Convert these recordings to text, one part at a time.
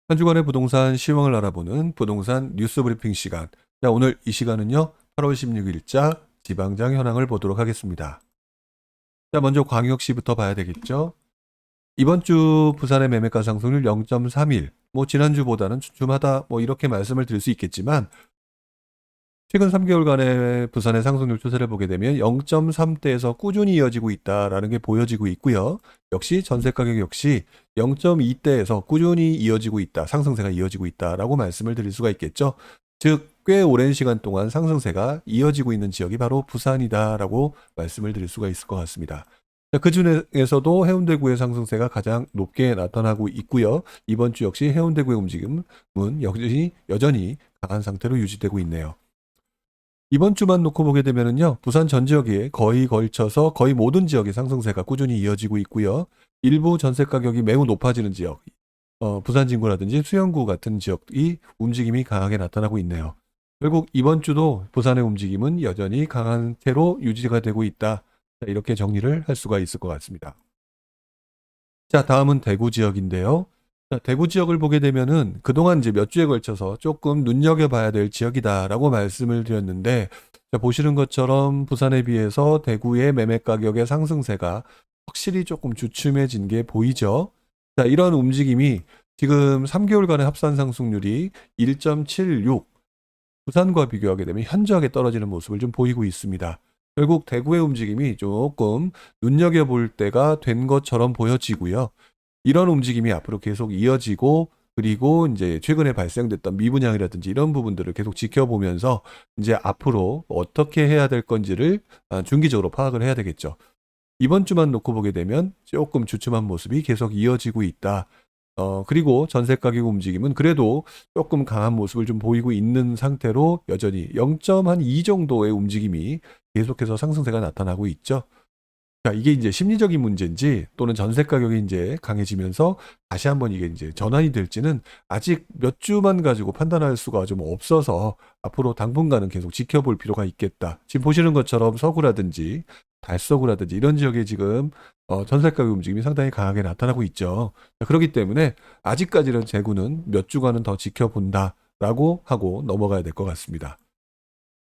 한 주간의 부동산 시황을 알아보는 부동산 뉴스 브리핑 시간. 자, 오늘 이 시간은요, 8월 16일자 지방장 현황을 보도록 하겠습니다. 자, 먼저 광역시부터 봐야 되겠죠. 이번 주 부산의 매매가 상승률 0.31. 지난주보다는 촘촘하다. 이렇게 말씀을 드릴 수 있겠지만, 최근 3개월간의 부산의 상승률 추세를 보게 되면 0.3대에서 꾸준히 이어지고 있다라는 게 보여지고 있고요. 역시 전세 가격 역시 0.2대에서 꾸준히 이어지고 있다, 상승세가 이어지고 있다라고 말씀을 드릴 수가 있겠죠. 즉, 꽤 오랜 시간 동안 상승세가 이어지고 있는 지역이 바로 부산이다라고 말씀을 드릴 수가 있을 것 같습니다. 그 중에서도 해운대구의 상승세가 가장 높게 나타나고 있고요. 이번 주 역시 해운대구의 움직임은 여전히 강한 상태로 유지되고 있네요. 이번 주만 놓고 보게 되면은요, 부산 전 지역에 거의 걸쳐서 거의 모든 지역의 상승세가 꾸준히 이어지고 있고요. 일부 전세 가격이 매우 높아지는 지역, 부산 진구라든지 수영구 같은 지역이 움직임이 강하게 나타나고 있네요. 결국 이번 주도 부산의 움직임은 여전히 강한 채로 유지가 되고 있다. 이렇게 정리를 할 수가 있을 것 같습니다. 자, 다음은 대구 지역인데요. 자, 대구 지역을 보게 되면은 그동안 이제 몇 주에 걸쳐서 조금 눈여겨봐야 될 지역이다라고 말씀을 드렸는데, 자, 보시는 것처럼 부산에 비해서 대구의 매매 가격의 상승세가 확실히 조금 주춤해진 게 보이죠. 자, 이런 움직임이 지금 3개월간의 합산 상승률이 1.76, 부산과 비교하게 되면 현저하게 떨어지는 모습을 좀 보이고 있습니다. 결국 대구의 움직임이 조금 눈여겨볼 때가 된 것처럼 보여지고요. 이런 움직임이 앞으로 계속 이어지고, 그리고 이제 최근에 발생됐던 미분양이라든지 이런 부분들을 계속 지켜보면서 이제 앞으로 어떻게 해야 될 건지를 중기적으로 파악을 해야 되겠죠. 이번 주만 놓고 보게 되면 조금 주춤한 모습이 계속 이어지고 있다. 그리고 전세 가격 움직임은 그래도 조금 강한 모습을 좀 보이고 있는 상태로 여전히 0.2 정도의 움직임이 계속해서 상승세가 나타나고 있죠. 자, 이게 이제 심리적인 문제인지 또는 전세 가격이 이제 강해지면서 다시 한번 이게 이제 전환이 될지는 아직 몇 주만 가지고 판단할 수가 좀 없어서 앞으로 당분간은 계속 지켜볼 필요가 있겠다. 지금 보시는 것처럼 서구라든지 달서구라든지 이런 지역에 지금 전세 가격 움직임이 상당히 강하게 나타나고 있죠. 자, 그렇기 때문에 아직까지는 대구는 몇 주간은 더 지켜본다라고 하고 넘어가야 될 것 같습니다.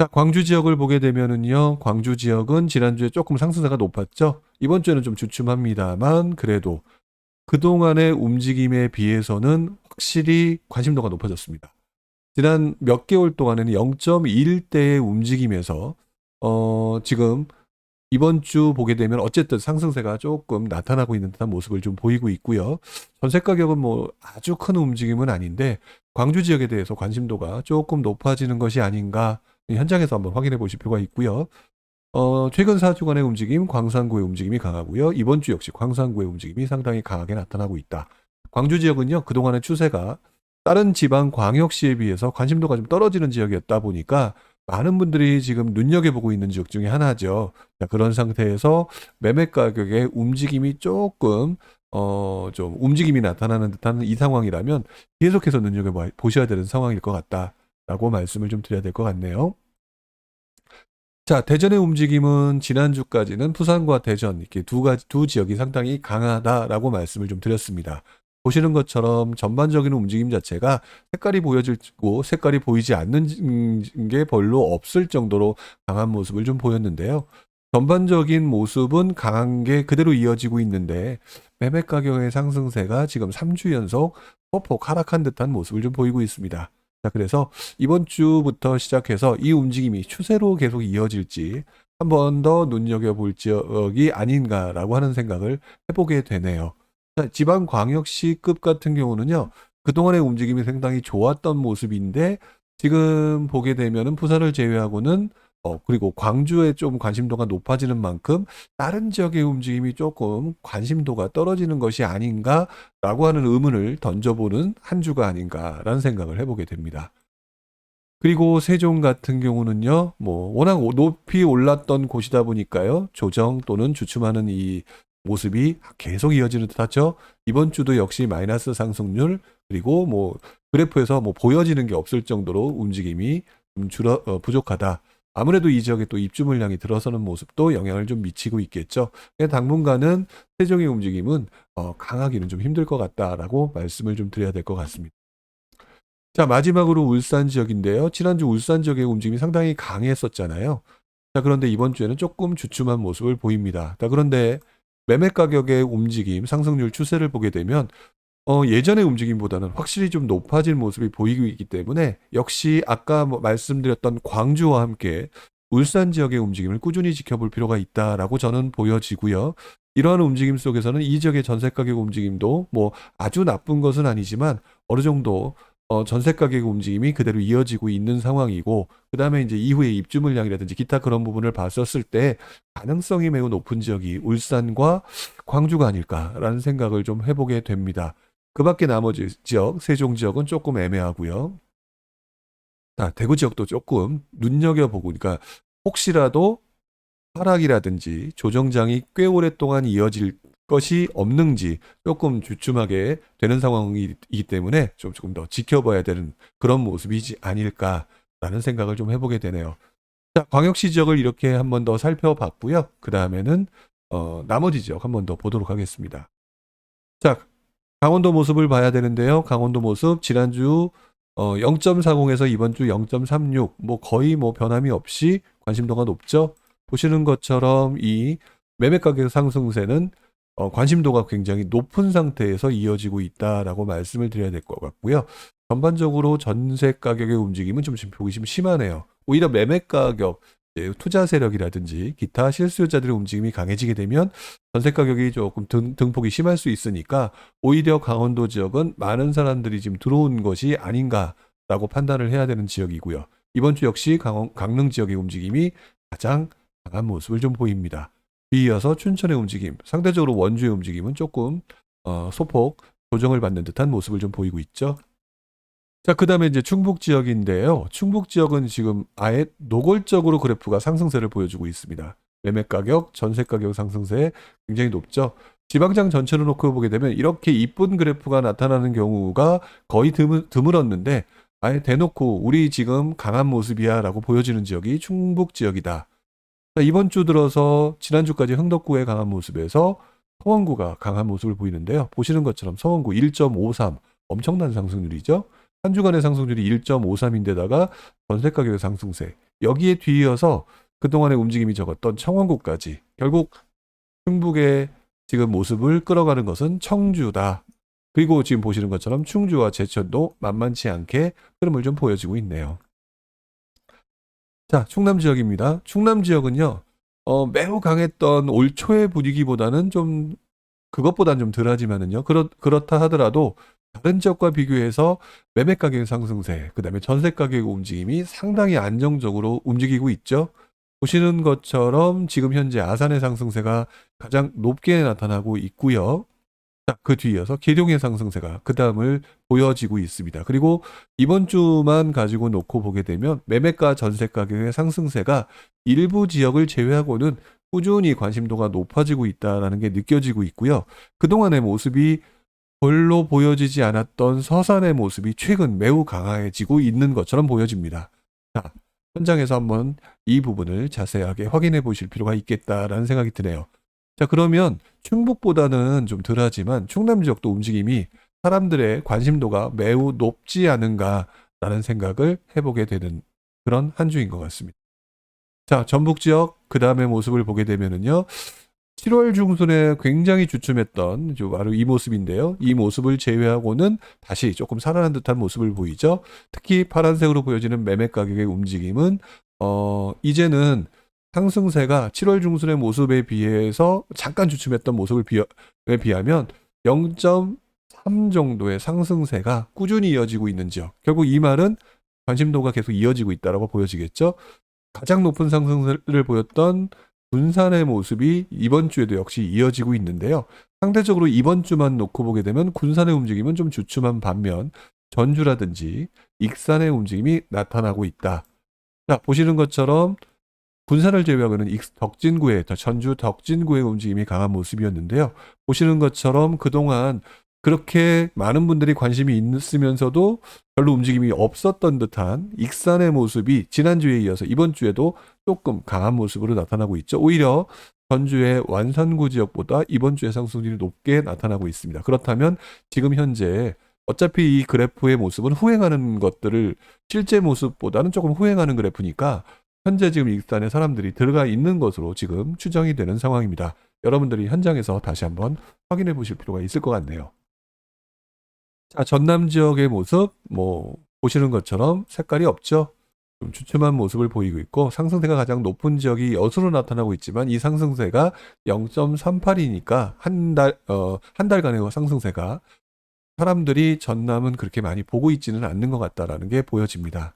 자, 광주 지역을 보게 되면은요, 광주 지역은 지난주에 조금 상승세가 높았죠. 이번 주에는 좀 주춤합니다만, 그래도 그동안의 움직임에 비해서는 확실히 관심도가 높아졌습니다. 지난 몇 개월 동안에는 0.1대의 움직임에서, 지금 이번 주 보게 되면 어쨌든 상승세가 조금 나타나고 있는 듯한 모습을 좀 보이고 있고요. 전세 가격은 아주 큰 움직임은 아닌데, 광주 지역에 대해서 관심도가 조금 높아지는 것이 아닌가, 현장에서 한번 확인해 보실 필요가 있고요. 최근 4주간의 움직임, 광산구의 움직임이 강하고요. 이번 주 역시 광산구의 움직임이 상당히 강하게 나타나고 있다. 광주 지역은요, 그동안의 추세가 다른 지방 광역시에 비해서 관심도가 좀 떨어지는 지역이었다 보니까 많은 분들이 지금 눈여겨보고 있는 지역 중에 하나죠. 자, 그런 상태에서 매매 가격의 움직임이 조금 좀 움직임이 나타나는 듯한 이 상황이라면 계속해서 눈여겨보셔야 되는 상황일 것 같다라고 말씀을 좀 드려야 될 것 같네요. 자, 대전의 움직임은 지난주까지는 부산과 대전 이렇게 두 지역이 상당히 강하다라고 말씀을 좀 드렸습니다. 보시는 것처럼 전반적인 움직임 자체가 색깔이 보여지고 색깔이 보이지 않는 게 별로 없을 정도로 강한 모습을 좀 보였는데요. 전반적인 모습은 강한 게 그대로 이어지고 있는데 매매 가격의 상승세가 지금 3주 연속 소폭 하락한 듯한 모습을 좀 보이고 있습니다. 자, 그래서 이번 주부터 시작해서 이 움직임이 추세로 계속 이어질지 한 번 더 눈여겨볼 지역이 아닌가라고 하는 생각을 해보게 되네요. 자, 지방광역시급 같은 경우는요, 그동안의 움직임이 상당히 좋았던 모습인데 지금 보게 되면은 부산을 제외하고는 그리고 광주에 좀 관심도가 높아지는 만큼 다른 지역의 움직임이 조금 관심도가 떨어지는 것이 아닌가라고 하는 의문을 던져보는 한 주가 아닌가라는 생각을 해보게 됩니다. 그리고 세종 같은 경우는요, 워낙 높이 올랐던 곳이다 보니까요, 조정 또는 주춤하는 이 모습이 계속 이어지는 듯 하죠. 이번 주도 역시 마이너스 상승률, 그리고 그래프에서 보여지는 게 없을 정도로 움직임이 좀 부족하다. 아무래도 이 지역에 또 입주 물량이 들어서는 모습도 영향을 좀 미치고 있겠죠. 당분간은 세종의 움직임은 강하기는 좀 힘들 것 같다라고 말씀을 좀 드려야 될 것 같습니다. 자, 마지막으로 울산 지역인데요. 지난주 울산 지역의 움직임이 상당히 강했었잖아요. 자, 그런데 이번 주에는 조금 주춤한 모습을 보입니다. 자, 그런데 매매 가격의 움직임, 상승률 추세를 보게 되면 예전의 움직임보다는 확실히 좀 높아진 모습이 보이고 있기 때문에 역시 아까 말씀드렸던 광주와 함께 울산 지역의 움직임을 꾸준히 지켜볼 필요가 있다라고 저는 보여지고요. 이러한 움직임 속에서는 이 지역의 전세 가격 움직임도 뭐 아주 나쁜 것은 아니지만 어느 정도 전세 가격 움직임이 그대로 이어지고 있는 상황이고, 그다음에 이제 이후에 입주 물량이라든지 기타 그런 부분을 봤었을 때 가능성이 매우 높은 지역이 울산과 광주가 아닐까라는 생각을 좀 해보게 됩니다. 그 밖에 나머지 지역, 세종 지역은 조금 애매하고요. 자, 대구 지역도 조금 눈여겨보고, 그러니까 혹시라도 하락이라든지 조정장이 꽤 오랫동안 이어질 것이 없는지 조금 주춤하게 되는 상황이기 때문에 조금 더 지켜봐야 되는 그런 모습이지 아닐까라는 생각을 좀 해보게 되네요. 자, 광역시 지역을 이렇게 한 번 더 살펴봤고요. 그 다음에는 나머지 지역 한 번 더 보도록 하겠습니다. 자, 강원도 모습을 봐야 되는데요. 강원도 모습 지난주 0.40에서 이번 주 0.36, 뭐 거의 뭐 변함이 없이 관심도가 높죠. 보시는 것처럼 이 매매 가격 상승세는 관심도가 굉장히 높은 상태에서 이어지고 있다라고 말씀을 드려야 될 것 같고요. 전반적으로 전세 가격의 움직임은 좀 보기 좀 심하네요. 오히려 매매 가격, 투자 세력이라든지 기타 실수요자들의 움직임이 강해지게 되면 전세 가격이 조금 등폭이 심할 수 있으니까 오히려 강원도 지역은 많은 사람들이 지금 들어온 것이 아닌가라고 판단을 해야 되는 지역이고요. 이번 주 역시 강릉 지역의 움직임이 가장 강한 모습을 좀 보입니다. 이어서 춘천의 움직임, 상대적으로 원주의 움직임은 조금 소폭 조정을 받는 듯한 모습을 좀 보이고 있죠. 자, 그 다음에 이제 충북 지역인데요. 충북 지역은 지금 아예 노골적으로 그래프가 상승세를 보여주고 있습니다. 매매 가격, 전세 가격 상승세 굉장히 높죠. 지방장 전체로 놓고 보게 되면 이렇게 이쁜 그래프가 나타나는 경우가 거의 드물었는데 아예 대놓고 우리 지금 강한 모습이야 라고 보여지는 지역이 충북 지역이다. 자, 이번 주 들어서 지난주까지 흥덕구의 강한 모습에서 서원구가 강한 모습을 보이는데요. 보시는 것처럼 서원구 1.53, 엄청난 상승률이죠. 한 주간의 상승률이 1.53인데다가 전세 가격의 상승세, 여기에 뒤이어서 그동안의 움직임이 적었던 청원구까지 결국 충북의 지금 모습을 끌어가는 것은 청주다. 그리고 지금 보시는 것처럼 충주와 제천도 만만치 않게 흐름을 좀 보여주고 있네요. 자, 충남 지역입니다. 충남 지역은요, 매우 강했던 올 초의 분위기보다는 좀, 그것보다는 좀 덜하지만은요, 그렇다 하더라도 다른 지역과 비교해서 매매 가격 상승세, 그 다음에 전세 가격 움직임이 상당히 안정적으로 움직이고 있죠. 보시는 것처럼 지금 현재 아산의 상승세가 가장 높게 나타나고 있고요. 자, 그 뒤이어서 계룡의 상승세가 그 다음을 보여지고 있습니다. 그리고 이번 주만 가지고 놓고 보게 되면 매매가 전세 가격의 상승세가 일부 지역을 제외하고는 꾸준히 관심도가 높아지고 있다는 게 느껴지고 있고요. 그동안의 모습이 별로 보여지지 않았던 서산의 모습이 최근 매우 강해지고 있는 것처럼 보여집니다. 자, 현장에서 한번 이 부분을 자세하게 확인해 보실 필요가 있겠다라는 생각이 드네요. 자, 그러면 충북보다는 좀 덜하지만 충남 지역도 움직임이 사람들의 관심도가 매우 높지 않은가라는 생각을 해보게 되는 그런 한 주인 것 같습니다. 자, 전북 지역 그 다음의 모습을 보게 되면은요. 7월 중순에 굉장히 주춤했던 바로 이 모습인데요. 이 모습을 제외하고는 다시 조금 살아난 듯한 모습을 보이죠. 특히 파란색으로 보여지는 매매 가격의 움직임은 이제는 상승세가 7월 중순의 모습에 비해서 잠깐 주춤했던 모습을 비하면 0.3 정도의 상승세가 꾸준히 이어지고 있는 지역. 결국 이 말은 관심도가 계속 이어지고 있다고 보여지겠죠. 가장 높은 상승세를 보였던 군산의 모습이 이번 주에도 역시 이어지고 있는데요. 상대적으로 이번 주만 놓고 보게 되면 군산의 움직임은 좀 주춤한 반면 전주라든지 익산의 움직임이 나타나고 있다. 자, 보시는 것처럼 군산을 제외하고는 전주 덕진구의 움직임이 강한 모습이었는데요. 보시는 것처럼 그동안 그렇게 많은 분들이 관심이 있으면서도 별로 움직임이 없었던 듯한 익산의 모습이 지난주에 이어서 이번 주에도 조금 강한 모습으로 나타나고 있죠. 오히려 전주의 완산구 지역보다 이번 주에 상승률이 높게 나타나고 있습니다. 그렇다면 지금 현재 어차피 이 그래프의 모습은 후행하는 것들을 실제 모습보다는 조금 후행하는 그래프니까 현재 지금 익산에 사람들이 들어가 있는 것으로 지금 추정이 되는 상황입니다. 여러분들이 현장에서 다시 한번 확인해 보실 필요가 있을 것 같네요. 자, 전남 지역의 모습, 보시는 것처럼 색깔이 없죠? 좀 주춤한 모습을 보이고 있고, 상승세가 가장 높은 지역이 여수로 나타나고 있지만, 이 상승세가 0.38이니까, 한 달간의 상승세가 사람들이 전남은 그렇게 많이 보고 있지는 않는 것 같다라는 게 보여집니다.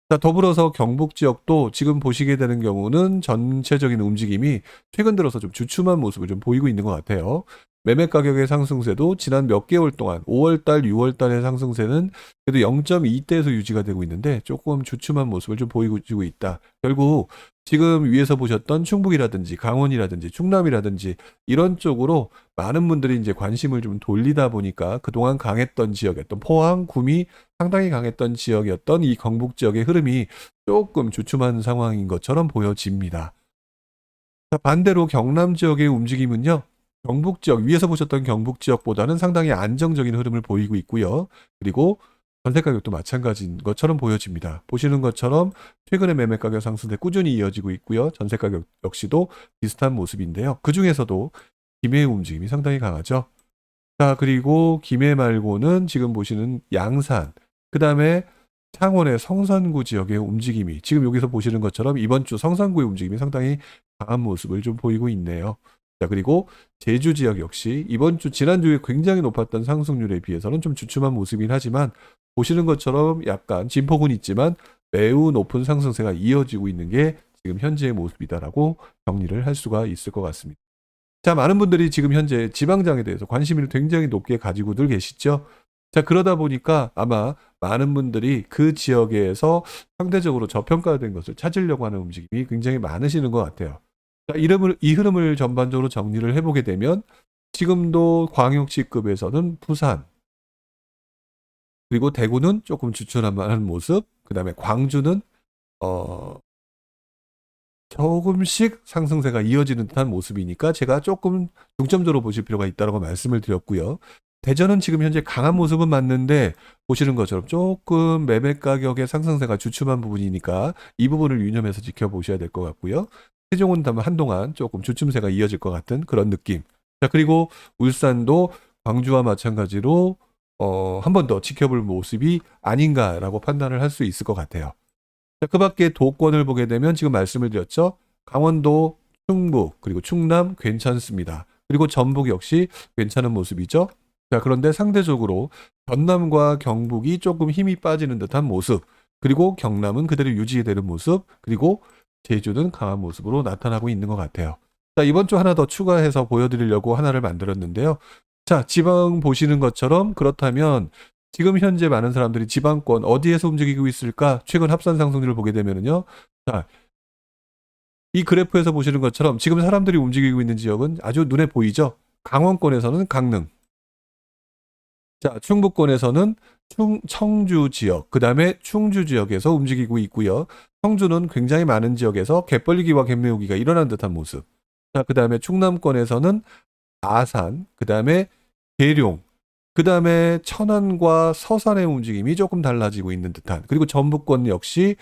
자, 더불어서 경북 지역도 지금 보시게 되는 경우는 전체적인 움직임이 최근 들어서 좀 주춤한 모습을 좀 보이고 있는 것 같아요. 매매 가격의 상승세도 지난 몇 개월 동안 5월달, 6월달의 상승세는 그래도 0.2대에서 유지가 되고 있는데 조금 주춤한 모습을 좀 보이고 있다. 결국 지금 위에서 보셨던 충북이라든지 강원이라든지 충남이라든지 이런 쪽으로 많은 분들이 이제 관심을 좀 돌리다 보니까 그동안 강했던 지역이었던 포항, 구미 상당히 강했던 지역이었던 이 경북 지역의 흐름이 조금 주춤한 상황인 것처럼 보여집니다. 자, 반대로 경남 지역의 움직임은요. 경북 지역, 위에서 보셨던 경북 지역보다는 상당히 안정적인 흐름을 보이고 있고요. 그리고 전세 가격도 마찬가지인 것처럼 보여집니다. 보시는 것처럼 최근에 매매 가격 상승세 꾸준히 이어지고 있고요. 전세 가격 역시도 비슷한 모습인데요. 그 중에서도 김해의 움직임이 상당히 강하죠. 자, 그리고 김해 말고는 지금 보시는 양산, 그 다음에 창원의 성산구 지역의 움직임이 지금 여기서 보시는 것처럼 이번 주 성산구의 움직임이 상당히 강한 모습을 좀 보이고 있네요. 자, 그리고 제주 지역 역시 이번 주 지난주에 굉장히 높았던 상승률에 비해서는 좀 주춤한 모습이긴 하지만 보시는 것처럼 약간 진폭은 있지만 매우 높은 상승세가 이어지고 있는 게 지금 현재의 모습이다라고 정리를 할 수가 있을 것 같습니다. 자, 많은 분들이 지금 현재 지방장에 대해서 관심을 굉장히 높게 가지고들 계시죠. 자, 그러다 보니까 아마 많은 분들이 그 지역에서 상대적으로 저평가된 것을 찾으려고 하는 움직임이 굉장히 많으시는 것 같아요. 자, 이 흐름을 전반적으로 정리를 해보게 되면 지금도 광역시급에서는 부산, 그리고 대구는 조금 주춤한 모습, 그 다음에 광주는 조금씩 상승세가 이어지는 듯한 모습이니까 제가 조금 중점적으로 보실 필요가 있다고 말씀을 드렸고요. 대전은 지금 현재 강한 모습은 맞는데 보시는 것처럼 조금 매매 가격의 상승세가 주춤한 부분이니까 이 부분을 유념해서 지켜보셔야 될 것 같고요. 세종은 한동안 조금 주춤세가 이어질 것 같은 그런 느낌. 자, 그리고 울산도 광주와 마찬가지로 한 번 더 지켜볼 모습이 아닌가라고 판단을 할 수 있을 것 같아요. 자, 그 밖에 도권을 보게 되면 지금 말씀을 드렸죠. 강원도, 충북, 그리고 충남 괜찮습니다. 그리고 전북 역시 괜찮은 모습이죠. 자, 그런데 상대적으로 전남과 경북이 조금 힘이 빠지는 듯한 모습, 그리고 경남은 그대로 유지되는 모습, 그리고 제주는 강한 모습으로 나타나고 있는 것 같아요. 자, 이번 주 하나 더 추가해서 보여드리려고 하나를 만들었는데요. 자, 지방 보시는 것처럼 그렇다면 지금 현재 많은 사람들이 지방권 어디에서 움직이고 있을까? 최근 합산 상승률을 보게 되면은요. 자, 이 그래프에서 보시는 것처럼 지금 사람들이 움직이고 있는 지역은 아주 눈에 보이죠? 강원권에서는 강릉. 자, 충북권에서는 청주 지역, 그 다음에 충주 지역에서 움직이고 있고요. 청주는 굉장히 많은 지역에서 갯벌리기와 갯매우기가 일어난 듯한 모습. 자, 그 다음에 충남권에서는 아산, 그 다음에 계룡, 그 다음에 천안과 서산의 움직임이 조금 달라지고 있는 듯한, 그리고 전북권 역시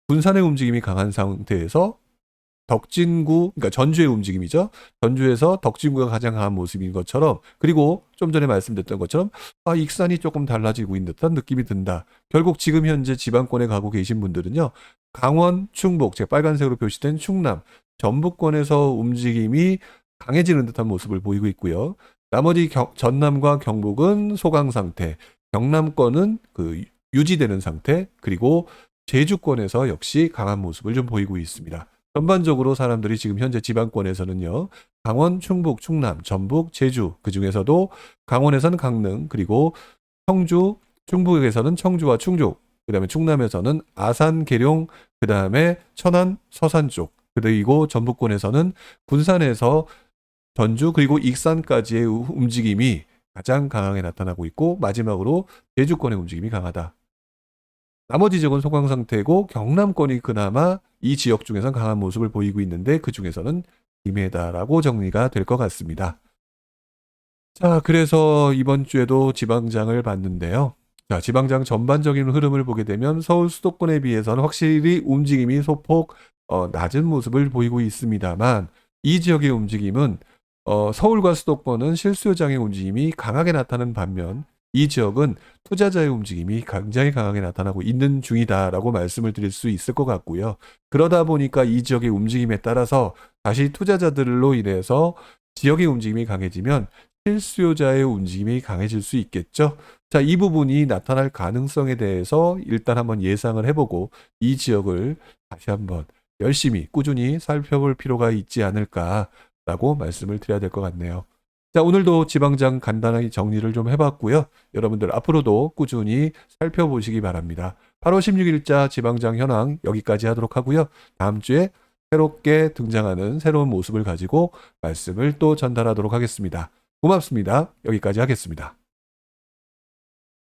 군산의 움직임이 강한 상태에서 덕진구, 그러니까 전주의 움직임이죠. 전주에서 덕진구가 가장 강한 모습인 것처럼, 그리고 좀 전에 말씀드렸던 것처럼 익산이 조금 달라지고 있는 듯한 느낌이 든다. 결국 지금 현재 지방권에 가고 계신 분들은요. 강원, 충북, 제가 빨간색으로 표시된 충남, 전북권에서 움직임이 강해지는 듯한 모습을 보이고 있고요. 나머지 전남과 경북은 소강 상태, 경남권은 유지되는 상태, 그리고 제주권에서 역시 강한 모습을 좀 보이고 있습니다. 전반적으로 사람들이 지금 현재 지방권에서는요, 강원, 충북, 충남, 전북, 제주, 그 중에서도 강원에서는 강릉, 그리고 청주, 충북에서는 청주와 충주, 그 다음에 충남에서는 아산, 계룡, 그 다음에 천안, 서산 쪽, 그리고 전북권에서는 군산에서 전주 그리고 익산까지의 움직임이 가장 강하게 나타나고 있고 마지막으로 제주권의 움직임이 강하다. 나머지 지역은 소강 상태고 경남권이 그나마 이 지역 중에서 강한 모습을 보이고 있는데 그 중에서는 김해다라고 정리가 될 것 같습니다. 자, 그래서 이번 주에도 지방장을 봤는데요. 자, 지방장 전반적인 흐름을 보게 되면 서울 수도권에 비해서는 확실히 움직임이 소폭 낮은 모습을 보이고 있습니다만 이 지역의 움직임은 서울과 수도권은 실수요장의 움직임이 강하게 나타나는 반면 이 지역은 투자자의 움직임이 굉장히 강하게 나타나고 있는 중이다라고 말씀을 드릴 수 있을 것 같고요. 그러다 보니까 이 지역의 움직임에 따라서 다시 투자자들로 인해서 지역의 움직임이 강해지면 실수요자의 움직임이 강해질 수 있겠죠. 자, 이 부분이 나타날 가능성에 대해서 일단 한번 예상을 해보고 이 지역을 다시 한번 열심히 꾸준히 살펴볼 필요가 있지 않을까라고 말씀을 드려야 될 것 같네요. 자, 오늘도 지방장 간단하게 정리를 좀 해봤고요. 여러분들 앞으로도 꾸준히 살펴보시기 바랍니다. 8월 16일자 지방장 현황 여기까지 하도록 하고요. 다음 주에 새롭게 등장하는 새로운 모습을 가지고 말씀을 또 전달하도록 하겠습니다. 고맙습니다. 여기까지 하겠습니다.